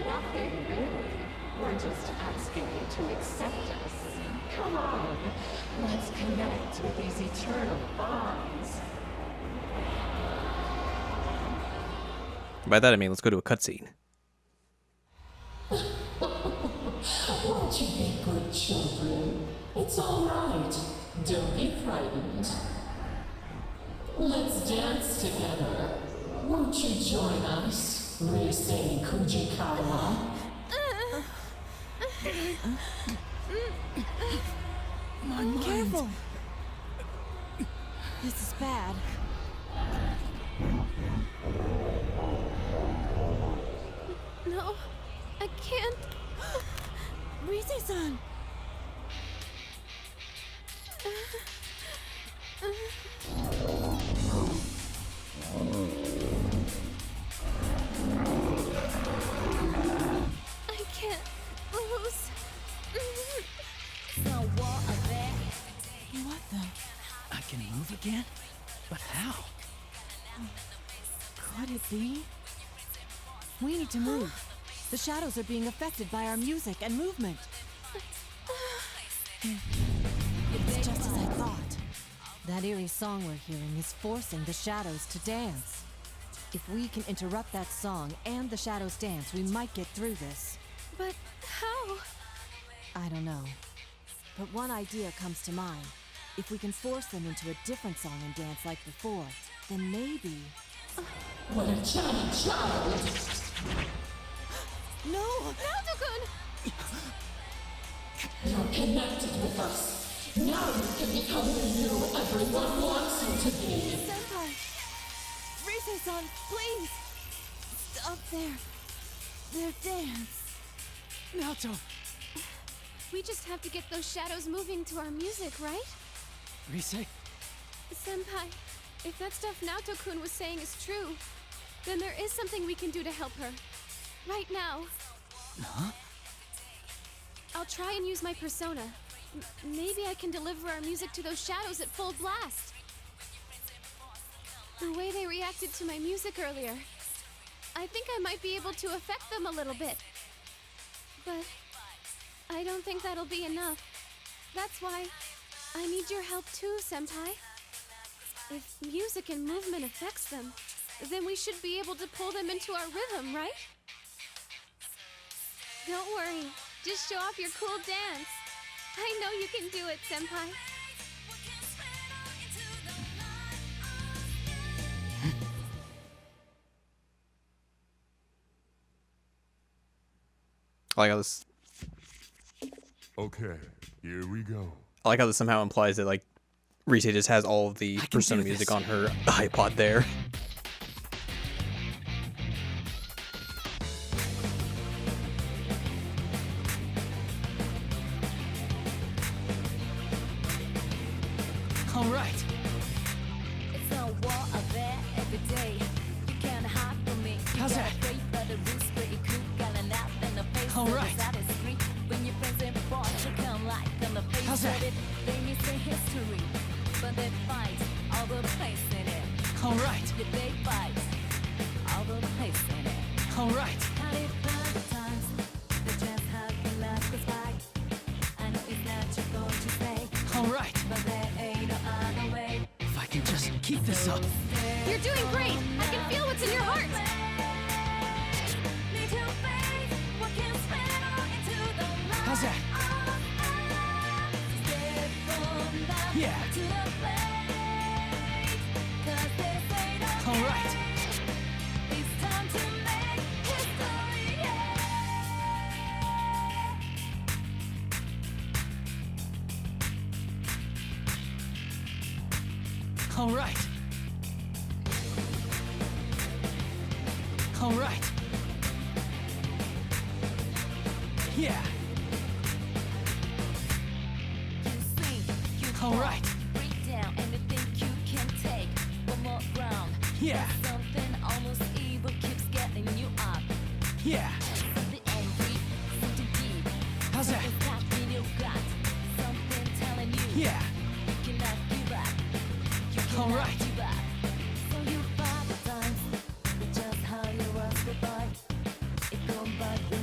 Nothing really. We're just asking you to accept us. Come on, let's connect with these eternal bonds. By that I mean let's go to a cutscene. Won't you be good children? It's all right. Don't be frightened. Let's dance together. Won't you join us? Racing Kujikawa. My mind. Careful! This is bad. No, I can't. Rise-san! I can't lose. What the? I can move again? But how? Could it be? We need to move. The shadows are being affected by our music and movement. It's just as I thought. That eerie song we're hearing is forcing the shadows to dance. If we can interrupt that song and the shadows dance, we might get through this. But how? I don't know. But one idea comes to mind. If we can force them into a different song and dance like before, then maybe... What a tiny child! No! Naoto-kun! You're connected with us. Now you can become the you everyone wants you to be. Senpai! Rise-san, please! Stop their dance. Naoto! We just have to get those shadows moving to our music, right? Rise? Senpai, if that stuff Naoto-kun was saying is true, then there is something we can do to help her. Right now. Huh? I'll try and use my persona. Maybe I can deliver our music to those shadows at full blast. The way they reacted to my music earlier, I think I might be able to affect them a little bit. But I don't think that'll be enough. That's why I need your help too, Senpai. If music and movement affects them, then we should be able to pull them into our rhythm, right? Don't worry, just show off your cool dance. I know you can do it, Senpai. I like how this. Okay, here we go. I like how this somehow implies that like Rise just has all of the can Persona do music this. on her iPod there. All right. It's a war of there every day. You can't hide from me. How's that? All right. How's that? They miss their history, but they fight all the place in it. All right. Yeah, they fight all the place in it. All right. Had it bad times, they just have to let us fight. I know it's natural to say, All right. but there ain't no other way. If I can just keep this up. You're doing great! I can feel what's in your heart! How's that? Yeah. All right. All right. All right. Yeah. All right. Break down anything you can take. One more round. Yeah. Something almost evil keeps getting you up. Yeah. Something angry, something deep. How's that? Something stuck in your gut. Something telling you Yeah. you cannot give up. You cannot All right. give up. So you fight the times. It's just how you was the fight. It come back.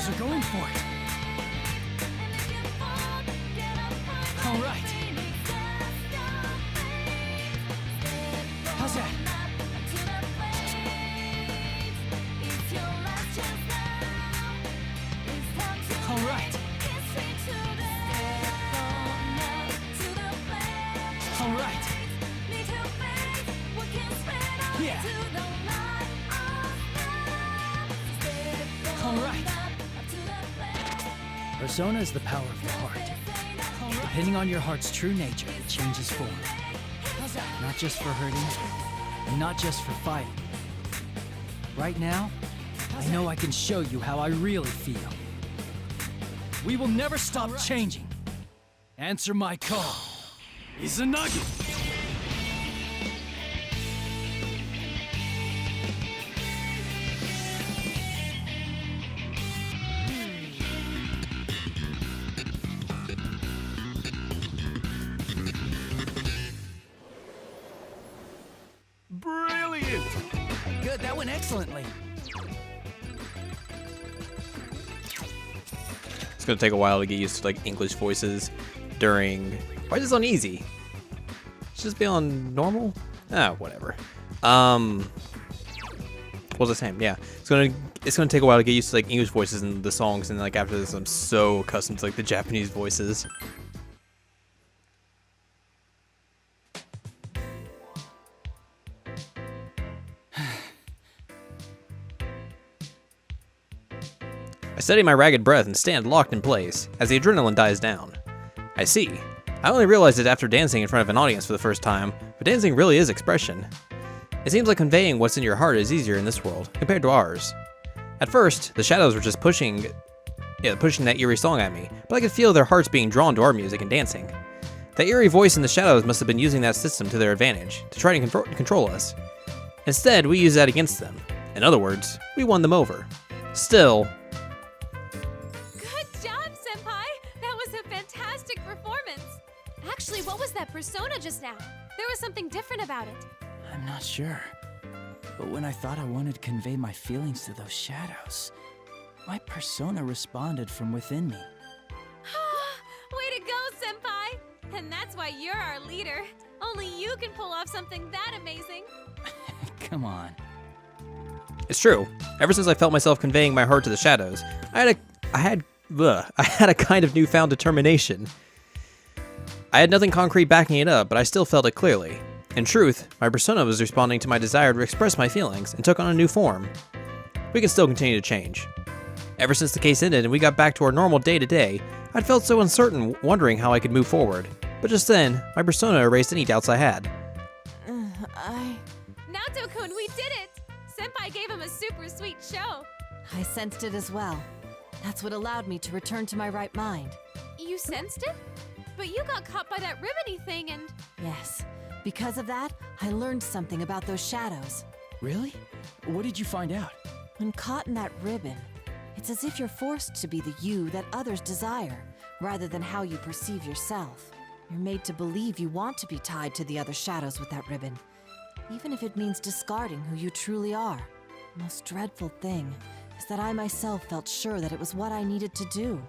shadows are going for it. All right. How's that? All right. All right. Yeah. All right. Persona is the power of the heart. Depending on your heart's true nature, it changes form. Not just for hurting, and not just for fighting. Right now, I know I can show you how I really feel. We will never stop changing. Answer my call. Izanagi! Brilliant! Good, that went excellently. It's gonna take a while to get used to like English voices during. Why is this on easy? Should this be on normal? Ah, whatever. What was I saying? Yeah, it's gonna take a while to get used to like English voices in the songs, and like after this, I'm so accustomed to like the Japanese voices. I steady my ragged breath and stand locked in place as the adrenaline dies down. I see. I only realized it after dancing in front of an audience for the first time, but dancing really is expression. It seems like conveying what's in your heart is easier in this world, compared to ours. At first, the shadows were just pushing that eerie song at me, but I could feel their hearts being drawn to our music and dancing. That eerie voice in the shadows must have been using that system to their advantage, to try to control us. Instead, we used that against them. In other words, we won them over. Still, Good job, Senpai! That was a fantastic performance! Actually, what was that persona just now? There was something different about it. I'm not sure. But when I thought I wanted to convey my feelings to those shadows, my persona responded from within me. Way to go, Senpai! And that's why you're our leader. Only you can pull off something that amazing. Come on. it's true. Ever since I felt myself conveying my heart to the shadows, I had a kind of newfound determination. I had nothing concrete backing it up, but I still felt it clearly. In truth, my persona was responding to my desire to express my feelings and took on a new form. We can still continue to change. Ever since the case ended and we got back to our normal day-to-day, I'd felt so uncertain, wondering how I could move forward. But just then, my persona erased any doubts I had. Naoto-kun, we did it! Senpai gave him a super sweet show. I sensed it as well. That's what allowed me to return to my right mind. You sensed it? But you got caught by that ribbony thing and... Yes. Because of that, I learned something about those shadows. Really? What did you find out? When caught in that ribbon, it's as if you're forced to be the you that others desire, rather than how you perceive yourself. You're made to believe you want to be tied to the other shadows with that ribbon, even if it means discarding who you truly are. The most dreadful thing is that I myself felt sure that it was what I needed to do.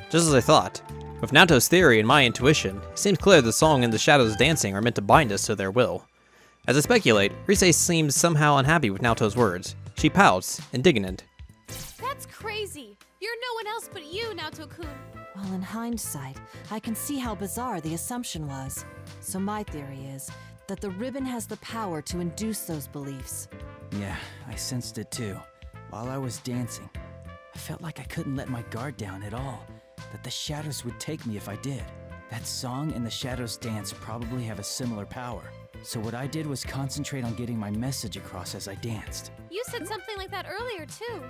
Just as I thought. With Naoto's theory and my intuition, it seems clear the song and the shadows dancing are meant to bind us to their will. As I speculate, Rise seems somehow unhappy with Naoto's words. She pouts, indignant. That's crazy! You're no one else but you, Naoto-kun. Well, in hindsight, I can see how bizarre the assumption was. So my theory is that the ribbon has the power to induce those beliefs. Yeah, I sensed it too. While I was dancing, I felt like I couldn't let my guard down at all. That the shadows would take me if I did. That song and the shadows dance probably have a similar power. So what I did was concentrate on getting my message across as I danced. You said something like that earlier, too.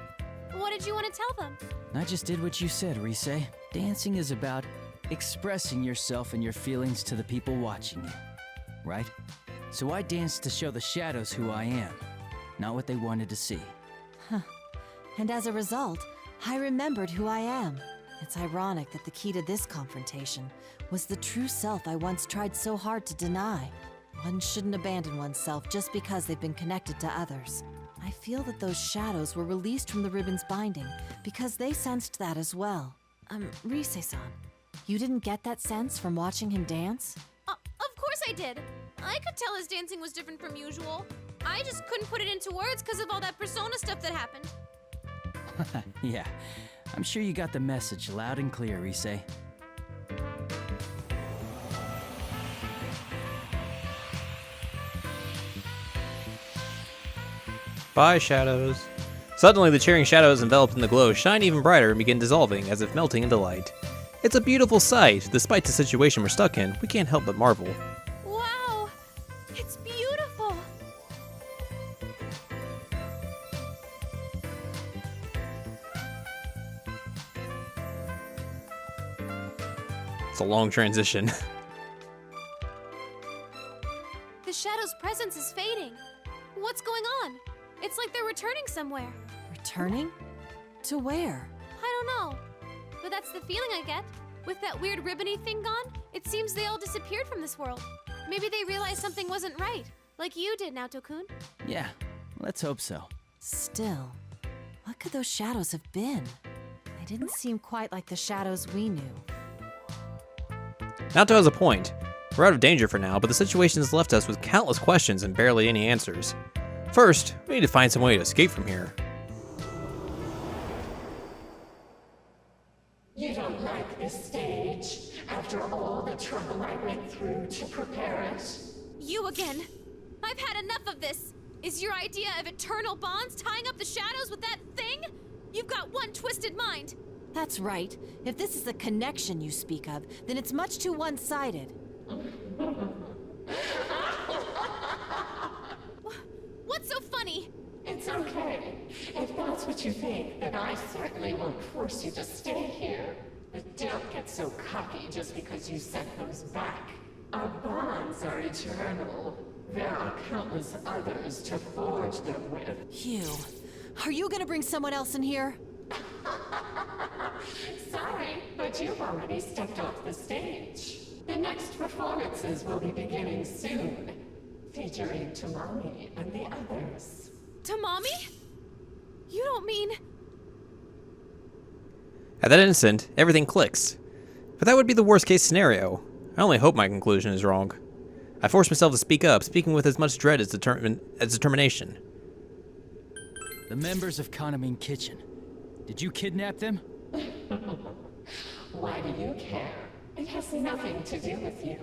What did you want to tell them? I just did what you said, Rise. Dancing is about expressing yourself and your feelings to the people watching you, right? So I danced to show the shadows who I am, not what they wanted to see. And as a result, I remembered who I am. It's ironic that the key to this confrontation was the true self I once tried so hard to deny. One shouldn't abandon oneself just because they've been connected to others. I feel that those shadows were released from the ribbon's binding because they sensed that as well. Rise-san, you didn't get that sense from watching him dance? Of course I did. I could tell his dancing was different from usual. I just couldn't put it into words because of all that persona stuff that happened. Yeah, I'm sure you got the message loud and clear, Rise. Bye, shadows. Suddenly, the cheering shadows enveloped in the glow shine even brighter and begin dissolving as if melting into light. It's a beautiful sight. Despite the situation we're stuck in, we can't help but marvel. Wow! It's beautiful! It's a long transition. The shadow's presence is fading. What's going on? It's like they're returning somewhere. Returning? To where? I don't know. But that's the feeling I get. With that weird ribbony thing gone, it seems they all disappeared from this world. Maybe they realized something wasn't right, like you did, Naoto-kun. Yeah, let's hope so. Still, what could those shadows have been? They didn't seem quite like the shadows we knew. Naoto has a point. We're out of danger for now, but the situation has left us with countless questions and barely any answers. First, we need to find some way to escape from here. You don't like this stage, after all the trouble I went through to prepare it? You again. I've had enough of this. Is your idea of eternal bonds tying up the shadows with that thing? You've got one twisted mind. That's right. If this is the connection you speak of, then it's much too one-sided. What's so funny? It's okay. If that's what you think, then I certainly won't force you to stay here. But don't get so cocky just because you sent those back. Our bonds are eternal. There are countless others to forge them with. Hugh, are you gonna bring someone else in here? Sorry, but you've already stepped off the stage. The next performances will be beginning soon, featuring Tamami and the others. Tamami? You don't mean... At that instant, everything clicks. But that would be the worst case scenario. I only hope my conclusion is wrong. I force myself to speak up, speaking with as much dread as determination. The members of Kanamin Kitchen. Did you kidnap them? Why do you care? It has nothing to do with you.